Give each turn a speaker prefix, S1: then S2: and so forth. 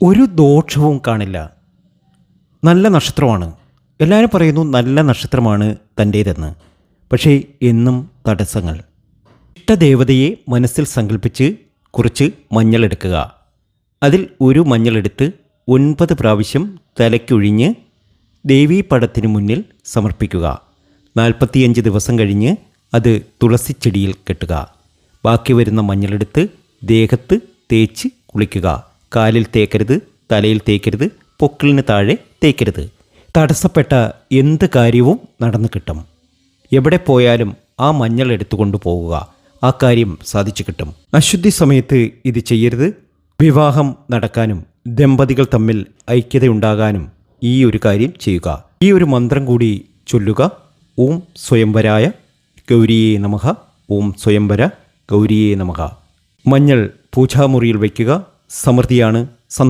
S1: ഒരു ദോഷവും കാണില്ല. നല്ല നക്ഷത്രമാണ്. എല്ലാവരും പറയുന്നു നല്ല നക്ഷത്രമാണ് തൻ്റേതെന്ന്. പക്ഷേ എന്നും തടസ്സങ്ങൾ. ഇഷ്ടദേവതയെ മനസ്സിൽ സങ്കല്പിച്ച് കുറച്ച് മഞ്ഞളെടുക്കുക. അതിൽ ഒരു മഞ്ഞളെടുത്ത് 9 പ്രാവശ്യം തലയ്ക്കൊഴിഞ്ഞ് ദേവീപടത്തിന് മുന്നിൽ സമർപ്പിക്കുക. 45 ദിവസം കഴിഞ്ഞ് അത് തുളസിച്ചെടിയിൽ കെട്ടുക. ബാക്കി വരുന്ന മഞ്ഞളെടുത്ത് ദേഹത്ത് തേച്ച് കുളിക്കുക. കാലിൽ തേക്കരുത്, തലയിൽ തേക്കരുത്, പൊക്കിളിന് താഴെ തേക്കരുത്. തടസ്സപ്പെട്ട എന്ത് കാര്യവും നടന്നു കിട്ടും. എവിടെ പോയാലും ആ മഞ്ഞൾ എടുത്തുകൊണ്ട് പോകുക. ആ കാര്യം സാധിച്ചു കിട്ടും. അശുദ്ധി സമയത്ത് ഇത് ചെയ്യരുത്. വിവാഹം നടക്കാനും ദമ്പതികൾ തമ്മിൽ ഐക്യതയുണ്ടാകാനും ഈ ഒരു കാര്യം ചെയ്യുക. ഈ ഒരു മന്ത്രം കൂടി ചൊല്ലുക. ഓം സ്വയംവരായ ഗൗരിയേ നമഃ. ഓം സ്വയംവര ഗൗരിയേ നമഃ. മഞ്ഞൾ പൂജാമുറിയിൽ വയ്ക്കുക. സമൃദ്ധിയാണ്